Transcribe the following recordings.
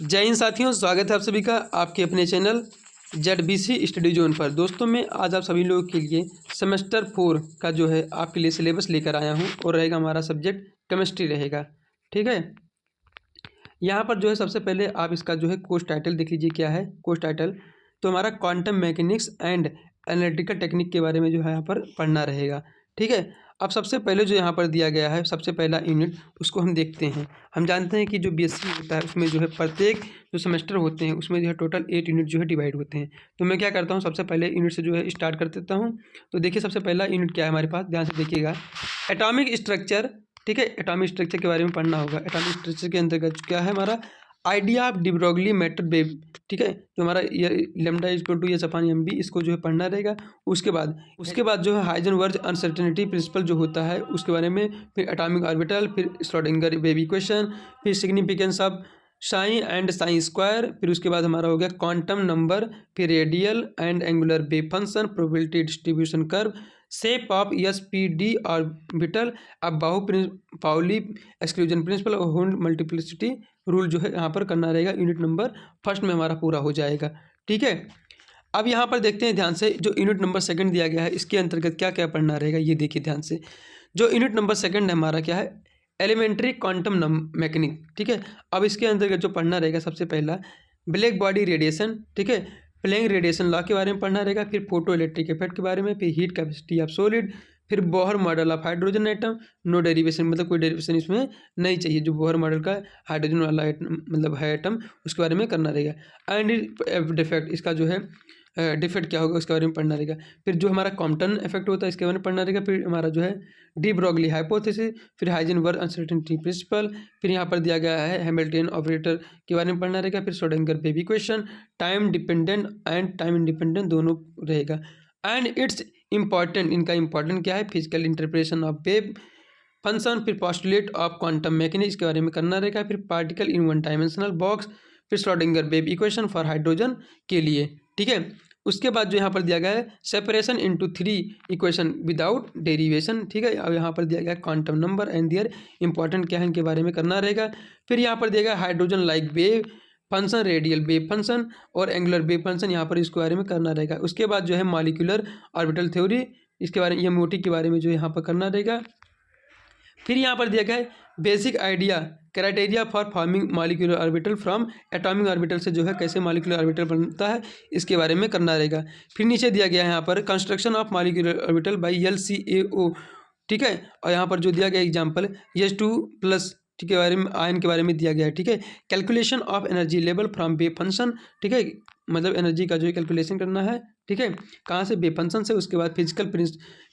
जय हिंद साथियों, स्वागत है आप सभी का आपके अपने चैनल ZBC स्टडी जोन पर। दोस्तों मैं आज आप सभी लोगों के लिए सेमेस्टर 4 का जो है आपके लिए सिलेबस लेकर आया हूं और रहेगा हमारा सब्जेक्ट केमिस्ट्री रहेगा। ठीक है, यहाँ पर जो है सबसे पहले आप इसका जो है कोर्स टाइटल देख लीजिए। क्या है कोर्स टाइटल? तो हमारा quantum mechanics and analytical technique के बारे में जो है यहाँ पर पढ़ना रहेगा। ठीक है, अब सबसे पहले जो यहाँ पर दिया गया है सबसे पहला यूनिट, उसको हम देखते हैं। हम जानते हैं कि जो BSc होता है उसमें जो है प्रत्येक जो सेमेस्टर होते हैं उसमें जो है टोटल 8 यूनिट जो है डिवाइड होते हैं। तो मैं क्या करता हूँ, सबसे पहले यूनिट से जो है स्टार्ट कर देता हूँ। तो देखिए सबसे पहला यूनिट क्या है हमारे पास, ध्यान से देखिएगा। Atomic structure. ठीक है, एटॉमिक स्ट्रक्चर के बारे में पढ़ना होगा। एटॉमिक स्ट्रक्चर के अंतर्गत क्या है हमारा idea of de Broglie method बेब। ठीक है, जो हमारा ये लैम्डा इक्वल टू H/mb, इसको जो है पढ़ना रहेगा। उसके बाद जो है हाइजेनबर्ग अनसर्टेनिटी प्रिंसिपल जो होता है उसके बारे में, फिर एटॉमिक ऑर्बिटल, फिर श्रोडिंगर वेव इक्वेशन, फिर significance of sine and sine square, फिर उसके बाद हमारा हो गया क्वांटम नंबर, फिर radial and angular wave function, probability distribution curve, shape of SPD orbital, अब पाउली एक्सक्लूजन प्रिंसिपल और हुंड मल्टीप्लिसिटी रूल जो है यहाँ पर करना रहेगा। यूनिट नंबर फर्स्ट में हमारा पूरा हो जाएगा। ठीक है, अब यहाँ पर देखते हैं ध्यान से, जो यूनिट नंबर सेकंड दिया गया है इसके अंतर्गत क्या क्या पढ़ना रहेगा ये देखिए ध्यान से। जो यूनिट नंबर सेकंड है हमारा क्या है, एलिमेंट्री क्वांटम मैकेनिक। ठीक है, अब इसके अंतर्गत जो पढ़ना रहेगा सबसे पहला ब्लैक बॉडी रेडिएशन। ठीक है, प्लेइंग रेडिएशन लॉ के बारे में पढ़ना रहेगा, फिर फोटो इलेक्ट्रिक इफेक्ट के बारे में, फिर हीट कैपेसिटी ऑफ सॉलिड, फिर Bohr model of hydrogen atom. No derivation, मतलब कोई डेरिवेशन इसमें नहीं चाहिए। जो बोहर मॉडल का हाइड्रोजन वाला मतलब है एटम, उसके बारे में करना रहेगा। एंड डिफेक्ट, इसका जो है डिफेक्ट क्या होगा उसके बारे में पढ़ना रहेगा। फिर जो हमारा कॉम्पटन इफेक्ट होता है इसके बारे में पढ़ना रहेगा। फिर हमारा जो है डी ब्रोगली हाइपोथेसिस, फिर हाइजेनबर्ग अनसर्टेनिटी प्रिंसिपल, फिर यहाँ पर दिया गया है हैमिल्टनियन ऑपरेटर के बारे में पढ़ना रहेगा। फिर Schrodinger wave equation, time dependent and time independent दोनों रहेगा। एंड इट्स इम्पॉर्टेंट, इनका इंपॉर्टेंट क्या है, physical interpretation of wave function, फिर पोस्टुलेट ऑफ क्वांटम मैकेनिक्स के बारे में करना रहेगा। फिर particle in one dimensional box, फिर Schrodinger wave equation for hydrogen के लिए। ठीक है, उसके बाद जो यहाँ पर दिया गया है separation into 3 equation without derivation. ठीक है, अब यहाँ पर दिया गया है quantum number and there important क्या है इनके बारे में करना रहेगा। फिर यहाँ पर दिया गया hydrogen like wave function, radial wave function और एंगुलर वेव फंक्शन, यहाँ पर इसके बारे में करना रहेगा। उसके बाद जो है मॉलिक्यूलर ऑर्बिटल थ्योरी, इसके बारे में MOT के बारे में जो यहाँ पर करना रहेगा। फिर यहाँ पर दिया गया है basic idea criteria for forming molecular orbital from atomic orbital, से जो है कैसे मॉलिक्यूलर ऑर्बिटल बनता है इसके बारे में करना रहेगा। फिर नीचे दिया गया है यहाँ पर construction of molecular orbital by LCAO। ठीक है, और यहाँ पर जो दिया गया एग्जाम्पल H2+, ठीक है, बारे में आयन के बारे में दिया गया है। ठीक है, calculation of energy level from wave function. ठीक है, मतलब एनर्जी का जो है कैलकुलेशन करना है। ठीक है, कहाँ से, वेव फंक्शन से। उसके बाद physical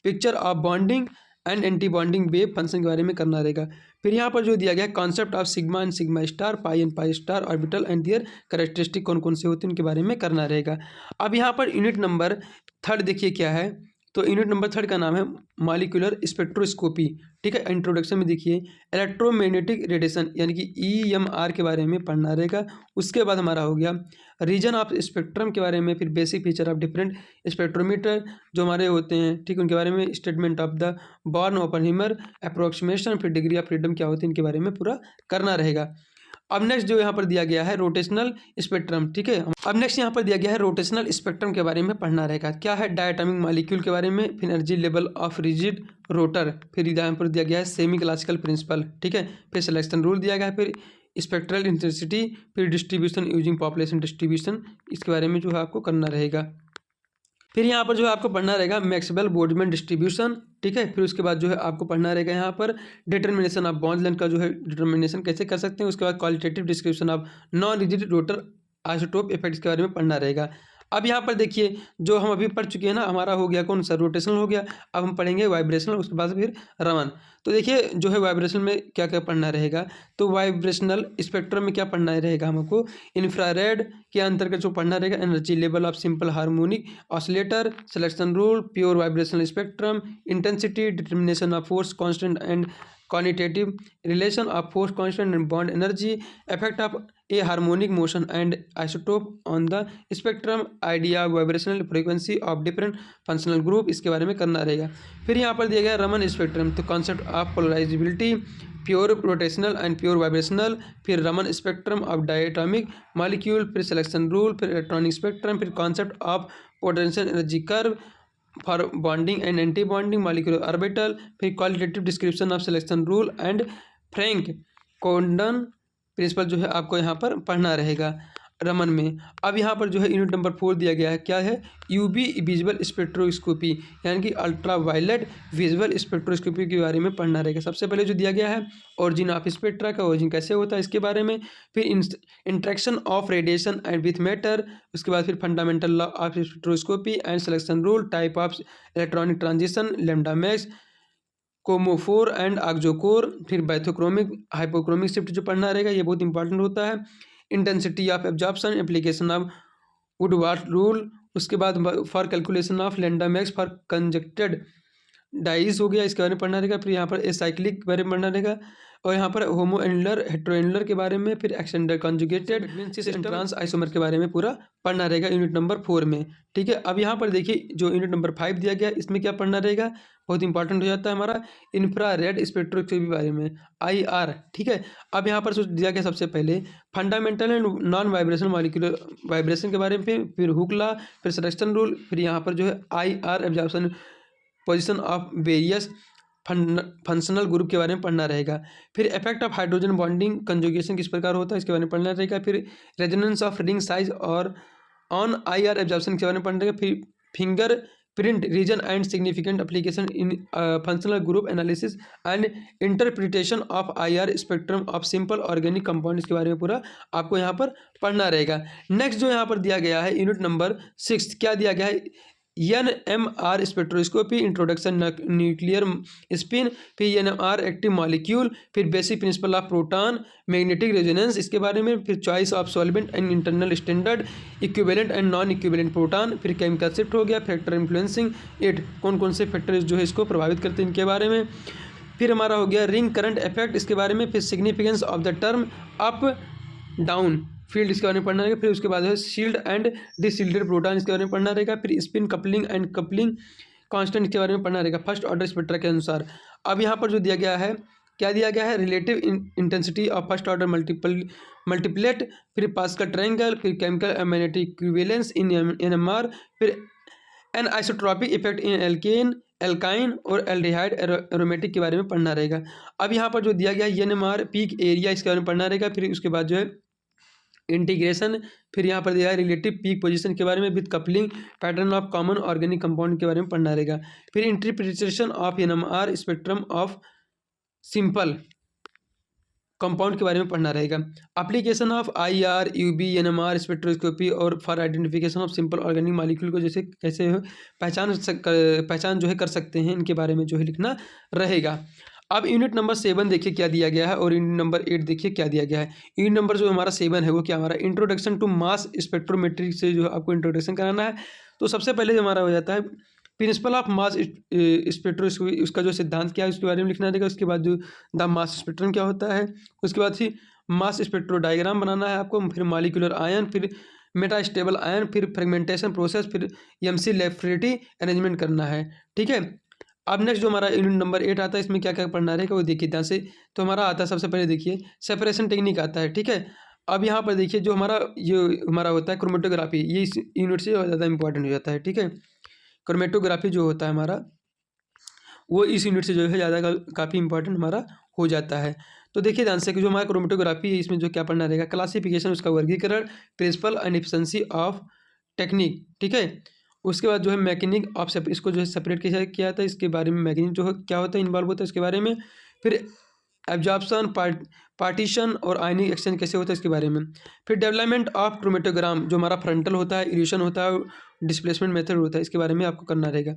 picture of bonding and anti bonding wave function के बारे में करना रहेगा। फिर यहाँ पर जो दिया गया है concept of sigma and sigma star, pi and pi star orbital and there characteristic कौन कौन से होते हैं उनके बारे में करना रहेगा। अब यहाँ पर यूनिट नंबर थर्ड देखिए क्या है। तो यूनिट नंबर थर्ड का नाम है मॉलिक्यूलर स्पेक्ट्रोस्कोपी। ठीक है, इंट्रोडक्शन में देखिए इलेक्ट्रोमैग्नेटिक रेडिएशन यानी कि EMR के बारे में पढ़ना रहेगा। उसके बाद हमारा हो गया रीजन ऑफ स्पेक्ट्रम के बारे में, फिर basic feature of different spectrometer जो हमारे होते हैं, ठीक, उनके बारे में, statement of the Born Oppenheimer approximation, फिर डिग्री ऑफ फ्रीडम क्या होती है इनके बारे में पूरा करना रहेगा। अब नेक्स्ट जो यहाँ पर दिया गया है रोटेशनल स्पेक्ट्रम। ठीक है, अब नेक्स्ट यहाँ पर दिया गया है रोटेशनल स्पेक्ट्रम के बारे में पढ़ना रहेगा। क्या है, डायटोमिक मॉलिक्यूल के बारे में, फिर energy level of rigid rotor, फिर यहाँ पर दिया गया है सेमी क्लासिकल प्रिंसिपल। ठीक है, फिर सिलेक्शन रूल दिया गया है, फिर स्पेक्ट्रल इंटेंसिटी, फिर डिस्ट्रीब्यूशन यूजिंग पॉपुलेशन डिस्ट्रीब्यूशन, इसके बारे में जो है आपको करना रहेगा। फिर यहाँ पर जो है आपको पढ़ना रहेगा मैक्सवेल बोल्ट्जमैन डिस्ट्रीब्यूशन। ठीक है, फिर उसके बाद जो है आपको पढ़ना रहेगा यहाँ पर डिटर्मिनेशन ऑफ बॉन्ड लेंथ का जो है डिटर्मिनेशन कैसे कर सकते हैं। उसके बाद qualitative description of non rigid rotor isotope effects के बारे में पढ़ना रहेगा। अब यहाँ पर देखिए जो हम अभी पढ़ चुके हैं ना, हमारा हो गया कौन सा, रोटेशनल हो गया। अब हम पढ़ेंगे वाइब्रेशनल, उसके बाद फिर रमन। तो देखिए जो है वाइब्रेशनल में क्या क्या पढ़ना रहेगा। तो वाइब्रेशनल स्पेक्ट्रम में क्या पढ़ना रहेगा हमको, इंफ्रारेड के अंतर्गत जो पढ़ना रहेगा energy level of simple harmonic oscillator, selection rule, pure vibrational spectrum, intensity, determination of force constant and quantitative relation of force constant and bond energy, effect of A harmonic motion and isotope on the spectrum, idea vibrational frequency of different functional group, इसके बारे में करना रहेगा। फिर यहाँ पर दिया गया रमन स्पेक्ट्रम, तो concept of polarisability, pure rotational and pure vibrational, फिर Raman spectrum of diatomic molecule, फिर सिलेक्शन रूल, फिर इलेक्ट्रॉनिक स्पेक्ट्रम, फिर concept of potential energy curve for bonding and anti bonding molecular orbital, फिर qualitative description of selection rule and Franck Condon principle जो है आपको यहाँ पर पढ़ना रहेगा रमन में। अब यहाँ पर जो है यूनिट नंबर 4 दिया गया है, क्या है, यूवी विजुअल स्पेक्ट्रोस्कोपी, यानी कि अल्ट्रा वायलेट विजुअल स्पेक्ट्रोस्कोपी के बारे में पढ़ना रहेगा। सबसे पहले जो दिया गया है ओरिजिन ऑफ स्पेक्ट्रा का, ओरिजिन कैसे होता है इसके बारे में, फिर interaction of radiation and with matter, उसके बाद फिर fundamental law of spectroscopy and selection rule, type of electronic transition, lambda max, chromophore and auxochrome, फिर बैथोक्रोमिक हाइपोक्रोमिक शिफ्ट जो पढ़ना रहेगा, ये बहुत इंपॉर्टेंट होता है, intensity of absorption, application of Woodward rule, उसके बाद for calculation of lambda max for conjugated dyes हो गया, इसके बारे में पढ़ना रहेगा। फिर यहाँ पर एसाइक्लिक के बारे में पढ़ना रहेगा, और यहाँ पर होमो एनुलर हेट्रोएनुलर के बारे में, फिर एक्सटेंडर कॉन्जुगेटेड ट्रांस आइसोमर के बारे में पूरा पढ़ना रहेगा यूनिट नंबर 4 में। ठीक है, अब यहाँ पर देखिए जो यूनिट नंबर 5 दिया गया, इसमें क्या पढ़ना रहेगा, बहुत इंपॉर्टेंट हो जाता है हमारा इंफ्रारेड स्पेक्ट्रोस्कोपी के बारे में, IR। ठीक है, अब यहाँ पर दिया गया सबसे पहले fundamental and non vibration molecular vibration के बारे में, फिर हुक लॉ, फिर सिलेक्शन रूल, फिर यहाँ पर जो है IR absorption position of various functional group के बारे में पढ़ना रहेगा। फिर effect of hydrogen bonding conjugation किस प्रकार होता है इसके बारे में पढ़ना रहेगा। फिर रेजोनेंस ऑफ रिंग साइज और ऑन IR एब्जॉर्प्शन के बारे में पढ़ना रहेगा। फिर fingerprint region and significant application in functional group analysis and interpretation of IR spectrum of simple organic compound, इसके बारे में पूरा आपको यहाँ पर पढ़ना रहेगा। नेक्स्ट जो यहाँ पर दिया गया है यूनिट नंबर 6, क्या दिया गया है, NMR spectroscopy, introduction nuclear spin, फिर NMR एक्टिव मॉलिक्यूल, फिर basic principle of proton magnetic resonance, इसके बारे में, फिर choice of solvent and internal standard, equivalent and non equivalent proton, फिर केमिकल शिफ्ट हो गया, फैक्टर इन्फ्लुएंसिंग इट, कौन कौन से फैक्टर्स जो है इसको प्रभावित करते हैं इनके बारे में। फिर हमारा हो गया रिंग करंट इफेक्ट, इसके बारे में, फिर significance of the term up down field, इसके बारे में पढ़ना रहेगा। फिर उसके बाद है शील्ड एंड डिशील्डेड प्रोटॉन, इसके बारे में पढ़ना रहेगा। फिर spin coupling and coupling constant, इसके बारे में पढ़ना रहेगा फर्स्ट ऑर्डर स्पेक्ट्रा के अनुसार। अब यहाँ पर जो दिया गया है, क्या दिया गया है, relative intensity of first order multiplet, फिर पास्कल ट्रायंगल, फिर chemical magnetic equivalence in NMR, फिर anisotropic effect in alkane alkyne और एल्डिहाइड एरोमेटिक के बारे में पढ़ना रहेगा। अब यहाँ पर जो दिया गया है NMR पीक एरिया, इसके बारे में पढ़ना रहेगा। फिर उसके बाद जो है इंटीग्रेशन, फिर यहाँ पर दिया है रिलेटिव पीक पोजीशन के बारे में with coupling pattern of common organic compound के बारे में पढ़ना रहेगा। फिर interpretation of NMR spectrum of simple compound के बारे में पढ़ना रहेगा। Application of IR UV NMR spectroscopy और for identification of simple organic molecule को जैसे कैसे पहचान जो है कर सकते हैं, इनके बारे में जो है लिखना रहेगा। अब यूनिट नंबर 7 देखिए क्या दिया गया है, और यूनिट नंबर 8 देखिए क्या दिया गया है। यूनिट नंबर जो हमारा 7 है वो क्या, हमारा इंट्रोडक्शन टू मास स्पेक्ट्रोमेट्री से जो आपको इंट्रोडक्शन कराना है। तो सबसे पहले जो हमारा हो जाता है प्रिंसिपल ऑफ मास स्पेक्ट्रोस्कोपी, उसका जो सिद्धांत क्या है उसके बारे में लिखना रहेगा। उसके बाद जो द मास स्पेक्ट्रम क्या होता है, उसके बाद फिर मास स्पेक्ट्रो डायग्राम बनाना है आपको, फिर मॉलिक्यूलर आयन, फिर मेटास्टेबल आयन, फिर फ्रेगमेंटेशन प्रोसेस, फिर MC लेफ्रेटी अरेंजमेंट करना है। ठीक है, अब नेक्स्ट जो हमारा यूनिट नंबर 8 आता है, इसमें क्या क्या पढ़ना रहेगा वो देखिए ध्यान से। तो हमारा आता है सबसे पहले देखिए सेपरेशन टेक्निक आता है। ठीक है, अब यहाँ पर देखिए जो हमारा होता है क्रोमेटोग्राफी, ये इस यूनिट से ज़्यादा इंपॉर्टेंट हो जाता है। ठीक है, क्रोमेटोग्राफी जो होता है हमारा वो इस यूनिट से जो है ज़्यादा काफ़ी इंपॉर्टेंट हमारा हो जाता है। तो देखिए ध्यान से कि जो हमारा क्रोमेटोग्राफी है इसमें जो क्या पढ़ना रहेगा, क्लासिफिकेशन, उसका वर्गीकरण, principle and efficiency of technique. ठीक है, उसके बाद जो है मैकेनिक ऑफ इसको जो है सेपरेट किया जाता है, इसके बारे में मैकेनिक जो है क्या होता है इन्वॉल्व होता है इसके बारे में। फिर एब्जॉर्प्शन, पार्टीशन और आयनिक एक्सचेंज कैसे होता है इसके बारे में। फिर डेवलपमेंट ऑफ क्रोमेटोग्राम जो हमारा फ्रंटल होता है, इल्यूशन होता है, डिस्प्लेसमेंट मेथड होता है, इसके बारे में आपको करना रहेगा।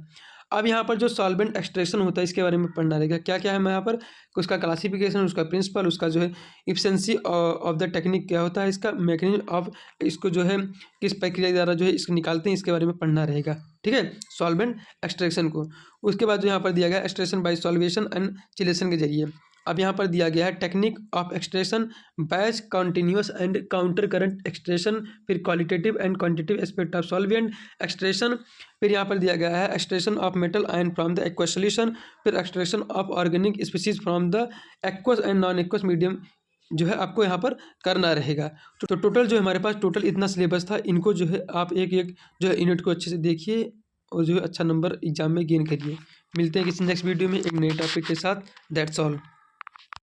अब यहाँ पर जो सॉल्वेंट एक्सट्रैक्शन होता है इसके बारे में पढ़ना रहेगा। क्या क्या है यहाँ पर, उसका क्लासिफिकेशन, उसका प्रिंसिपल, उसका जो है एफिशिएंसी ऑफ द टेक्निक क्या होता है, इसका मैकेनिज्म ऑफ इसको जो है किस प्रक्रिया द्वारा जो है इसको निकालते हैं, इसके बारे में पढ़ना रहेगा। ठीक है, सॉल्वेंट एक्सट्रैक्शन को। उसके बाद जो यहाँ पर दिया गया extraction by solvation and chelation के जरिए। अब यहाँ पर दिया गया है technique of extraction, batch, continuous and counter current extraction, फिर qualitative and quantitative aspect of solvent extraction, फिर यहाँ पर दिया गया है extraction of metal ion from the aqueous solution, फिर extraction of organic species from the aqueous and non aqueous medium जो है आपको यहाँ पर करना रहेगा। तो टोटल जो हमारे पास टोटल इतना सिलेबस था, इनको जो है आप एक एक जो है यूनिट को अच्छे से देखिए और जो है अच्छा नंबर एग्जाम में गेन करिए। मिलते हैं किसी नेक्स्ट वीडियो में एक नए टॉपिक के साथ। That's all.